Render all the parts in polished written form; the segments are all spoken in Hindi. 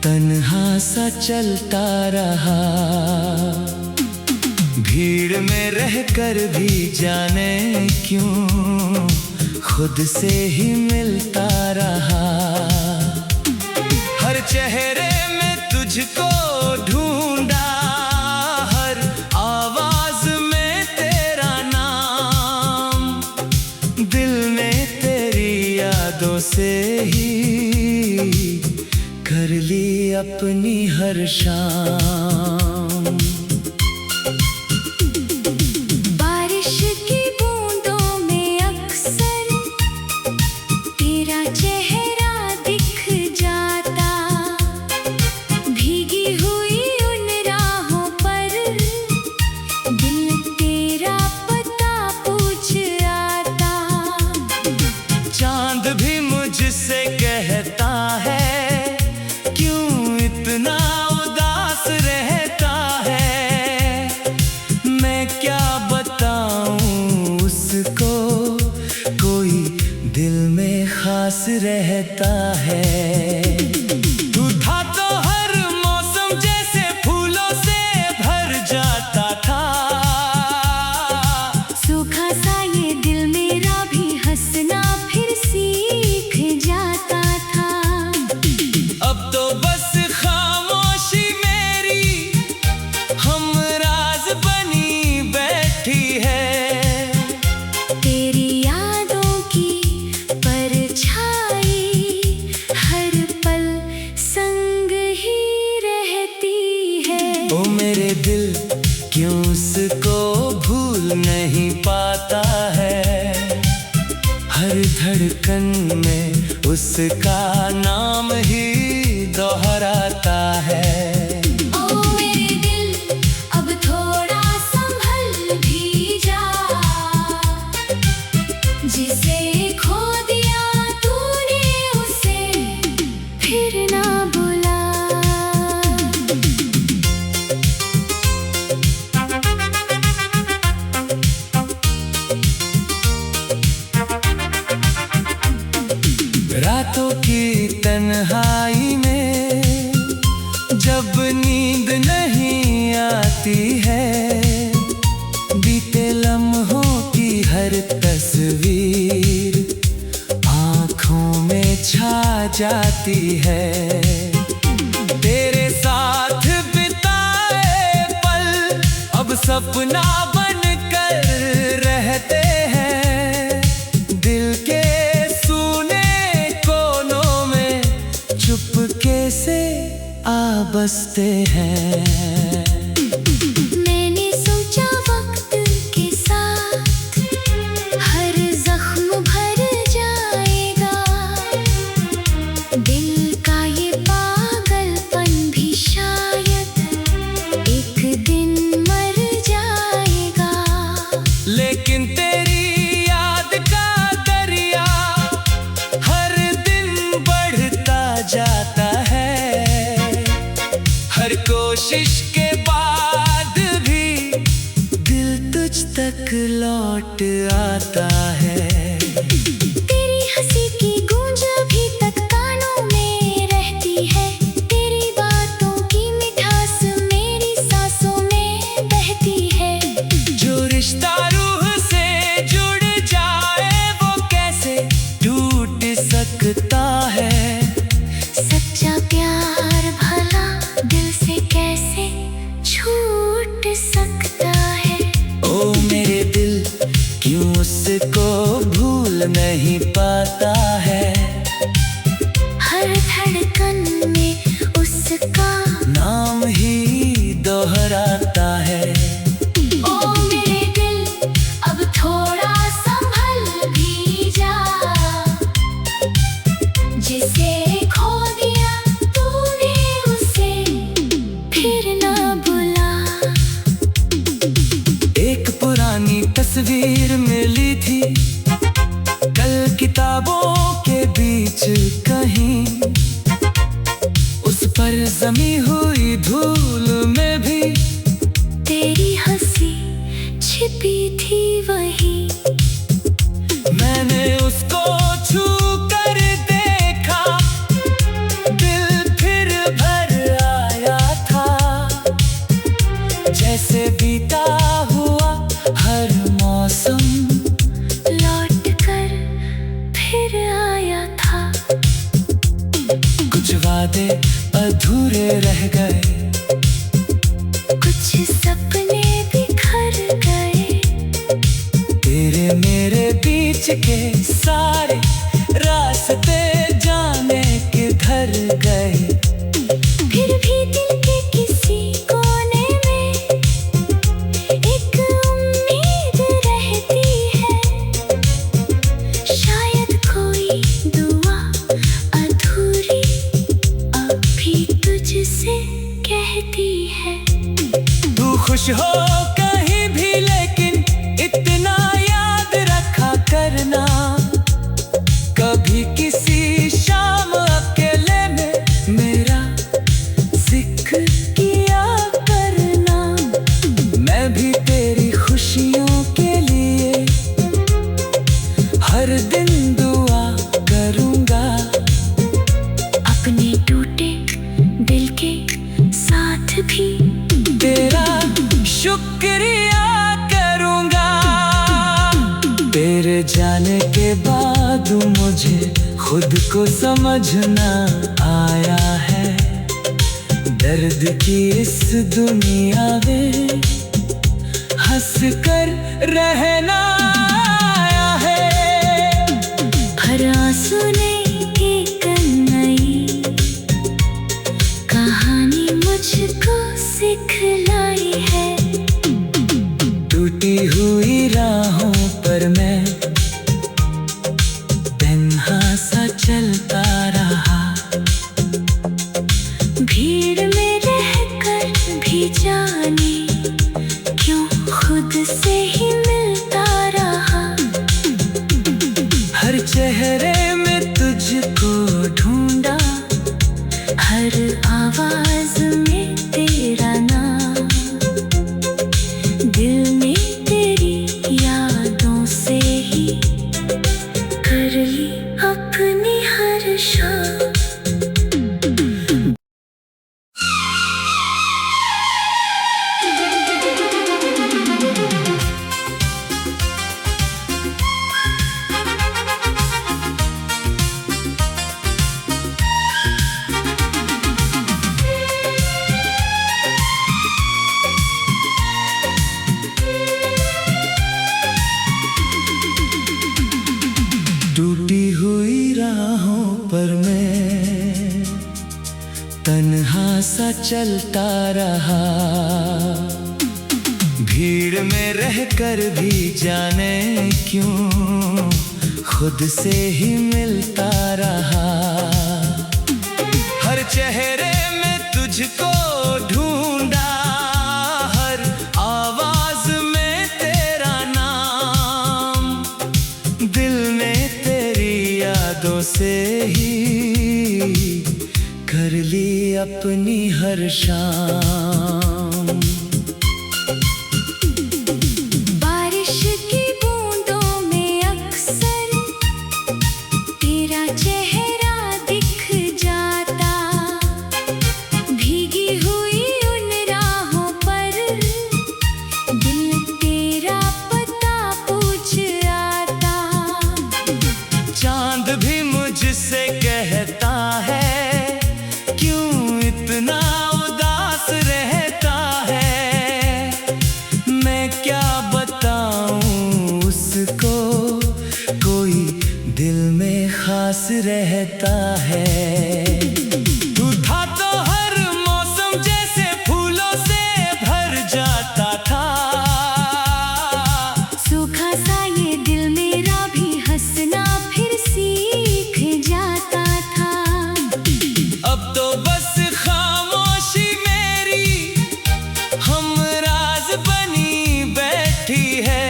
तन्हा सा चलता रहा, भीड़ में रहकर भी जाने क्यों खुद से ही मिलता रहा। हर चेहरे में तुझको ढूंढा, हर आवाज में तेरा नाम, दिल में तेरी यादों से ही कर ली अपनी हर शाम। बारिश की बूंदों में अक्सर तेरा चेहरा दिख जाता, भीगी हुई उन राहों पर दिल तेरा पता पूछ आता। चांद भी मुझसे कहता है क्यों इतना उदास रहता है, मैं क्या बताऊं उसको, कोई दिल में खास रहता है। तू था तो हर मौसम जैसे फूलों से भर जाता था, सूखा सा ये दिल मेरा भी हंसना फिर सीख जाता था। अब तो बस खामोशी मेरी हमराज बनी बैठी है, तेरी यादों की परछाई हर पल संग ही रहती है। ओ मेरे दिल क्यों उसको भूल नहीं पाता है, हर धड़कन में उसका नाम ही दोहराता है। ओ मेरे दिल अब थोड़ा संभल भी जा, जिसे खो दिया तूने उसे फिर ना बुला। रातों की तन्हाई में जब नींद नहीं आती है, बीते लम्हों की हर तस्वीर आँखों में छा जाती है। तेरे साथ बिताए पल अब सपना बनकर रहते हैं, दिल के चुपके से आ बसते हैं। मैंने सोचा वक्त के साथ हर जख्म भर जाएगा, दिल का ये पागलपन भी शायद एक दिन मर जाएगा। लेकिन तेरी याद का दरिया हर दिन बढ़ता जाता है, हर कोशिश के बाद भी दिल तुझ तक लौट आता है। तेरी हंसी की गूंज अभी तक कानों में रहती है, तेरी बातों की मिठास मेरी सांसों में बहती है। जो रिश्ता रूह से जुड़ जाए वो कैसे टूट सकता है, सच्चा प्यार भला दिल से कैसे छूट सकता है। ओ मेरे दिल क्यों उसको भूल नहीं पाता है, हर धड़कन में उसका नाम ही दोहराता है। ओ मेरे दिल अब थोड़ा संभल भी जा, जिसे खो दिया तूने उसे फिर ना बुला। एक पुरानी तस्वीर मिली थी कल किताबों के बीच कहीं, उस पर जमी हुई धूल में भी तेरी हंसी छिपी थी वहीं। मैंने उसको छू कर देखा, दिल फिर भर अधूरे रह गए, कुछ सपने बिखर गए। तेरे मेरे बीच के सारे रास्ते जाने किधर गए। फिर भी दिल के किसी कोने में एक उम्मीद रहती है, शायद कोई दुआ अधूरी अभी तुझसे कहती है। तू खुश हो कहीं भी लेकिन इतना याद रखा करना, कभी किसी शाम अकेले में मेरा जिक्र किया करना। मैं भी तेरी खुशियों के लिए हर दिन दुआ करूँगा। अपने टूटे दिल के साथ भी तेरा शुक्रिया करूँगा। तेरे जाने के बाद मुझे खुद को समझना आया है, दर्द की इस दुनिया में हंस कर रहना आया है। हर आंसू ने एक नई कहानी मुझको सिखलाई है। टूटी हुई राहों पर मैं तन्हा सा चलता रहा, भीड़ में रहकर भी जाने क्यों खुद से ही मिलता रहा। हर चेहरे में तुझको ढूंढा, हर आवाज में तेरा नाम। दिल में तेरी यादों से ही कर ली अपनी हर शाम। टूटी हुई राहों पर मैं तन्हा सा चलता रहा, भीड़ में रहकर भी जाने क्यों खुद से ही मिलता रहा। हर चेहरे में तुझको ढूंढा, हर आवाज में तेरा नाम। दिल में तेरी यादों से ही कर ली अपनी हर शाम। बारिश की बूंदों में अक्सर तेरा चेहरा दिख जाता, भीगी हुई उन राहों पर दिल तेरा पता पूछ आता। चांद भी मुझसे कहता है क्यों इतना उदास रहता है। मैं क्या बताऊं उसको, कोई दिल में खास रहता है। तू था तो हर मौसम जैसे फूलों से भर जाता था, सूखा सा ये दिल मेरा भी हंसना फिर सीख जाता था। अब तो बस खामोशी मेरी हमराज बनी बैठी है।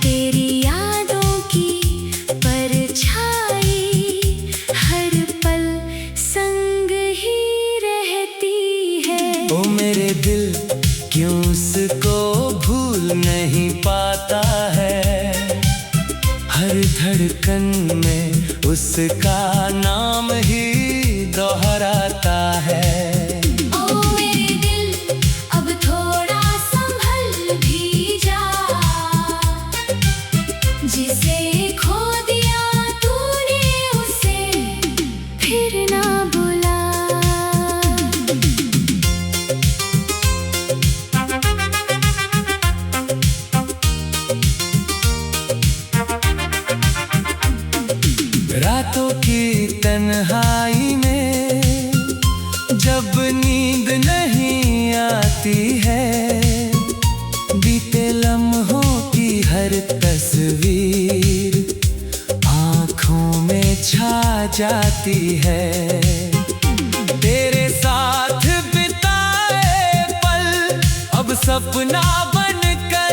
तेरी यादों की परछाई हर पल संग ही रहती है। ओ मेरे दिल क्यों उसको भूल नहीं पाता है, हर धड़कन में उसका नाम ही दोहराता है। ओ मेरे दिल अब थोड़ा संभल भी जा, जिसे खो दिया तूने उसे फिर ना बुला। जब नींद नहीं आती है, बीते लम्हों की हर तस्वीर आँखों में छा जाती है। तेरे साथ बिताए पल अब सपना बनकर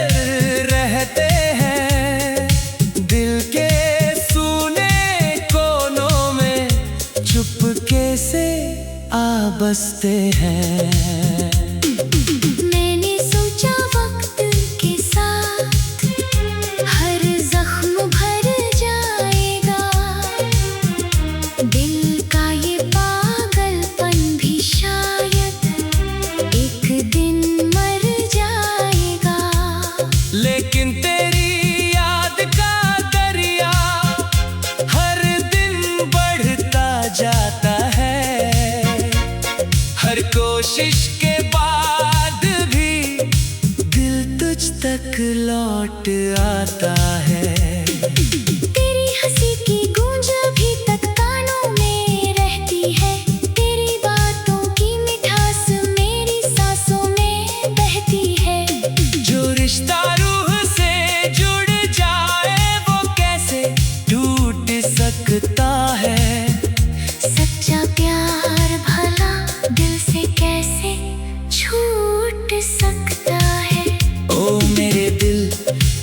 रहते हैं। दिल के सूने कोनों में चुपके से आ बसते हैं। मैंने सोचा वक्त के साथ हर जख्म भर जाएगा। दिल का ये पागलपन भी शायद एक दिन मर जाएगा। लेकिन तेरी याद का दरिया हर दिन बढ़ता जाता है। हर कोशिश के बाद भी दिल तुझ तक लौट आता है। तेरी हंसी की गूंज अभी तक कानों में रहती है। तेरी बातों की मिठास मेरी सांसों में बहती है। जो रिश्ता रूह से जुड़ जाए वो कैसे टूट सकता है। सच्चा प्यार भला दिल से कैसे छूट सकता है। ओ मेरे दिल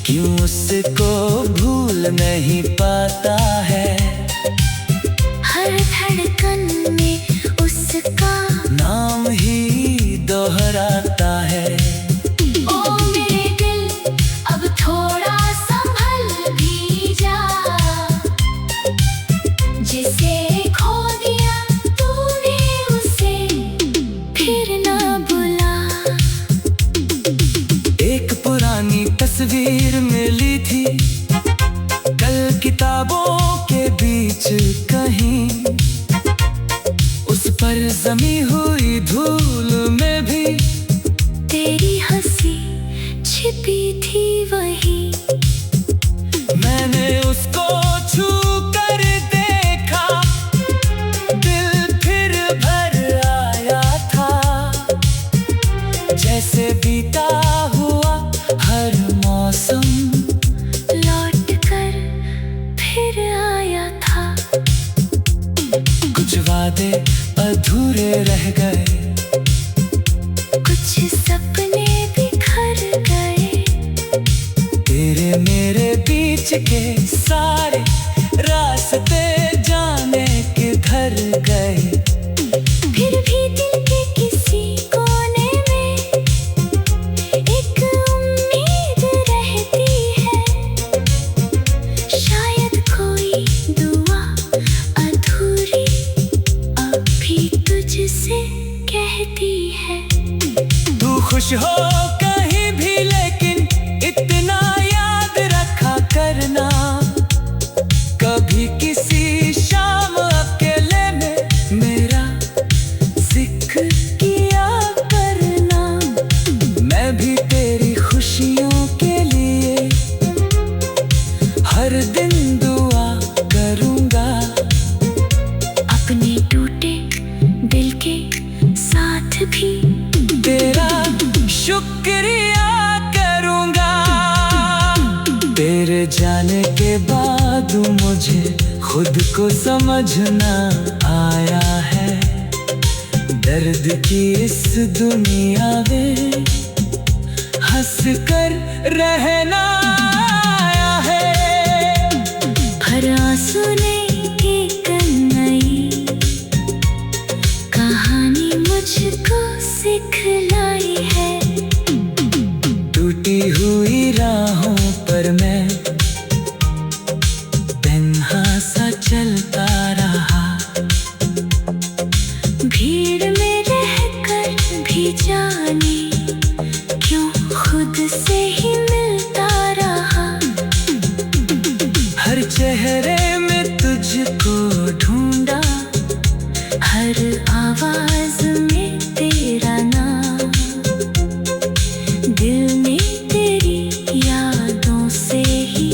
क्यों उसको भूल नहीं पाता है। हर धड़कन में उसका नाम ही दोहराता है। ओ मेरे दिल अब थोड़ा संभल भी जा। जिसे खो दिया तूने उसे फिर ना बुला। एक पुरानी तस्वीर मिली थी कल किताबों के बीच कहीं। उस पर जमी हुई धूल में भी तेरी हंसी छिपी थी वही। मैंने उसको छू कर देखा, दिल फिर भर आया था। जैसे बीता हुआ हर मौसम लौट कर फिर आया था। कुछ वादे अधूरे रह गए, कुछ सपने बिखर गए। तेरे मेरे बीच के सारे रास्ते जाने किधर गए। फिर भी दिल के किसी कोने में एक उम्मीद रहती है। शायद कोई दुआ अधूरी अभी तुझसे कहती है। तू खुश हो कहीं भी लेकिन इतना याद रखा करना। कभी किसी शाम अकेले में मेरा जिक्र किया करना। मैं भी तेरी खुशियों के लिए हर दिन दुआ करूँगा। अपने टूटे दिल के साथ भी तेरा शुक्रिया करूँगा। तेरे जाने के बाद मुझे खुद को समझना आया है। दर्द की इस दुनिया में हंस कर रहना आया है। हर आंसू ने एक नई कहानी मुझको सिखलाई है। टूटी हुई राहों पर मैं तन्हा सा चलता रहा। भीड़ में रहकर भी जाने क्यों खुद से ही मिलता रहा। हर चेहरे में तुझको ढूंढा, हर आवाज में तेरा नाम। दिल ने तेरी यादों से ही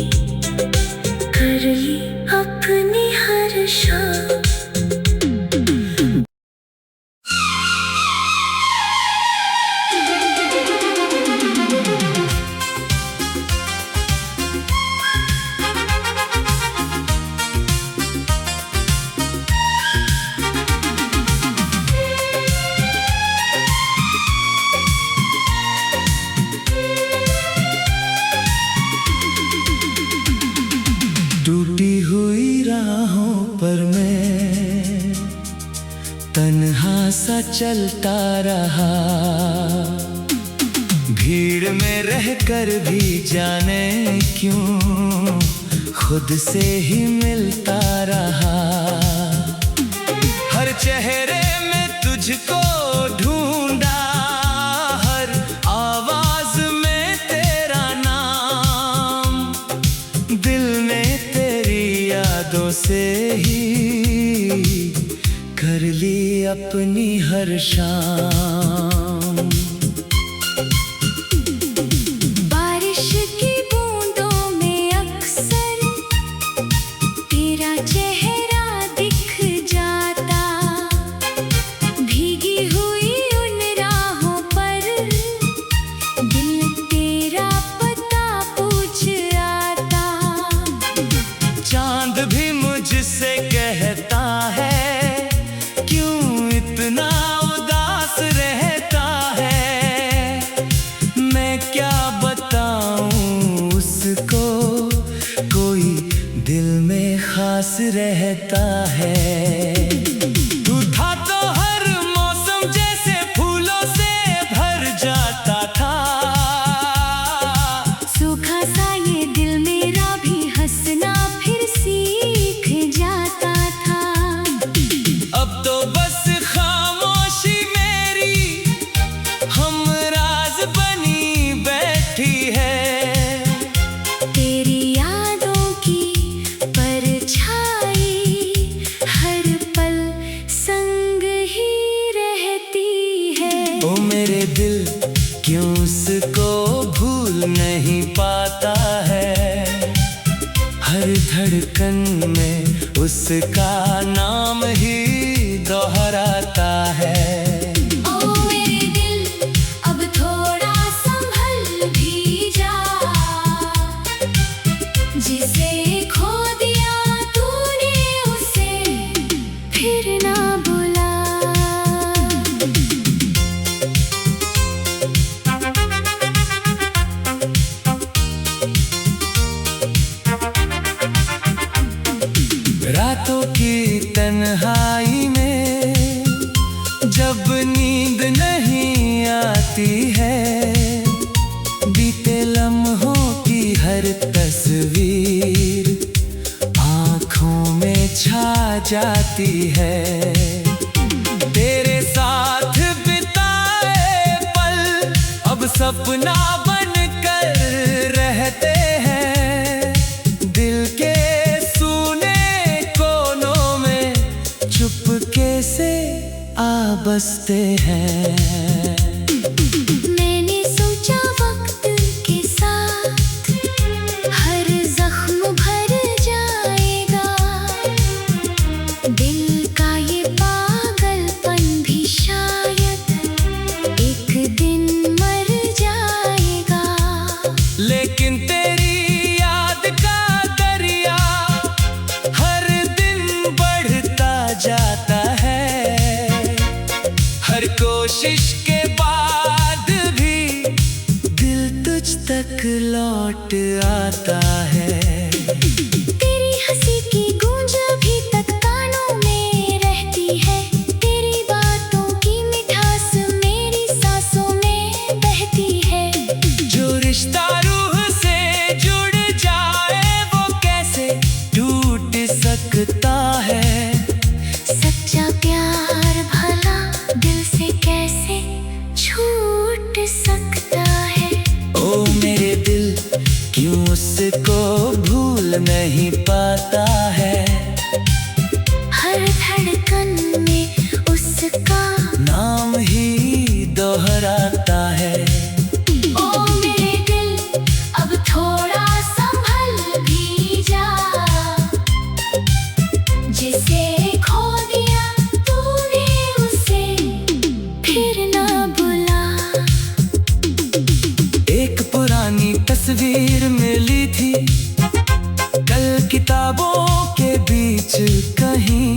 कर ली अपनी हर शाम। सा चलता रहा। भीड़ में रहकर भी जाने क्यों खुद से ही मिलता रहा। हर चेहरे में तुझको ढूंढा, हर आवाज में तेरा नाम। दिल में तेरी यादों से ही कर ली अपनी हर शाम। बारिश की बूंदों में अक्सर तेरा चेहरा दिख जाता। भीगी हुई उन राहों पर दिल तेरा पता पूछ आता। चांद भी मुझसे कहता है क्यों इतना उदास रहता है। मैं क्या बताऊं उसको, कोई दिल में खास रहता है। तू था तो हर मौसम जैसे फूलों से भर जाता था। सूखा सा ये दिल मेरा भी हंसना फिर सीख जाता था। अब तो बस खामोशी मेरी हमराज बनी बैठी है। तेरी यादों की परछाई हर पल संग ही रहती है। ओ मेरे दिल क्यों उसको भूल नहीं पाता है। हर धड़कन में उसका नाम ही दोहराता है। ओ मेरे दिल अब थोड़ा संभल भी जा। जिसे खो दिया तूने उसे फिर ना बुला। रातों की तन्हाई में जब नींद नहीं आती है, बीते लम्हों की हर तस्वीर आँखों में छा जाती है। तेरे साथ बिताए पल अब सपना बनकर रहते हैं। दिल के चुपके से आ बसते हैं। मैंने सोचा वक्त के साथ हर जख्म भर जाएगा। दिल का ये पागलपन भी शायद एक दिन मर जाएगा। लेकिन तेरी याद का दरिया हर दिन बढ़ता जाता है। हर कोशिश के बाद भी दिल तुझ तक लौट आता है। तेरी हंसी की गूंज अभी तक कानों में रहती है। तेरी बातों की मिठास मेरी सांसों में बहती है। जो रिश्ता रूह से जुड़ जाए वो कैसे टूट सकता है। सच्चा प्यार भला दिल से कैसे छूट सकता है। ओ मेरे दिल क्यों उसको भूल नहीं पाता है। हर धड़कन में उसका नाम ही दोहराता है। ओ मेरे दिल अब थोड़ा संभल भी जा। जिसे खो दिया तूने उसे फिर ना बुला। एक पुरानी तस्वीर मिली थी कल किताबों के बीच कहीं।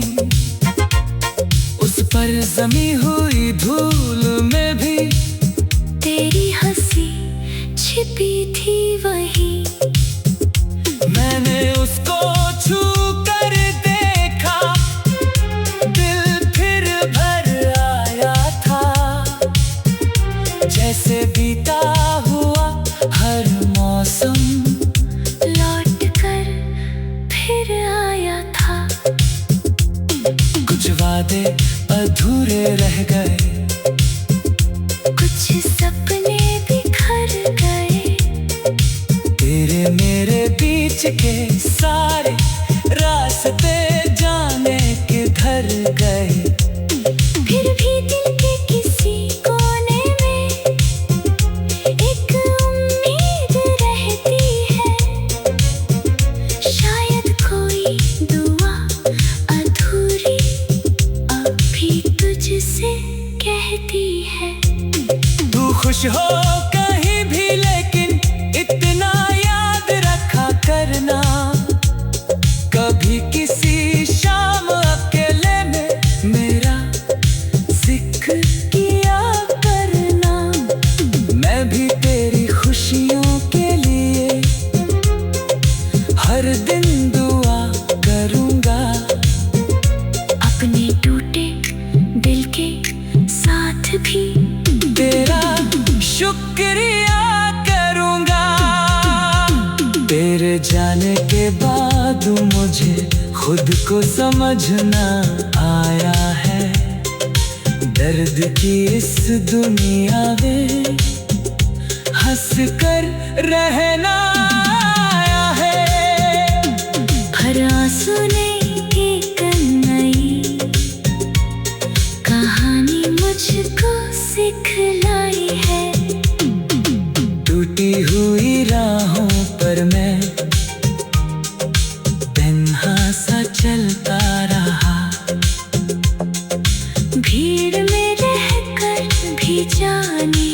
उस पर जमी हुई धूल में भी तेरी हंसी छिपी थी वहीं। मैंने उसको छू कर देखा, दिल फिर भर से बीता हुआ हर मौसम लौट कर फिर आया था। कुछ वादे अधूरे रह गए, कुछ सपने बिखर गए। तेरे मेरे बीच के सारे रास्ते जाने किधर गए। फिर भी दिल के किसी कोने में एक उम्मीद रहती है। शायद कोई दुआ अधूरी अभी तुझसे कहती है। तू खुश हो कहीं भी लेकिन इतना याद रखा करना, कभी किसी शाम अकेले में मेरा जिक्र किया करना। मैं भी तेरी खुशियों के लिए हर दिन दुआ करूँगा। अपने टूटे दिल के साथ भी तेरा शुक्रिया करूँगा। तेरे जाने के बाद मुझे खुद को समझना आया है। दर्द की इस दुनिया में हंस कर रहना आया है। हर आंसू ने एक नई कहानी मुझको सिखलाई है। टूटी हुई राहों पर मैं तन्हा सा चलता रहा। भीड़ में रहकर भी जाने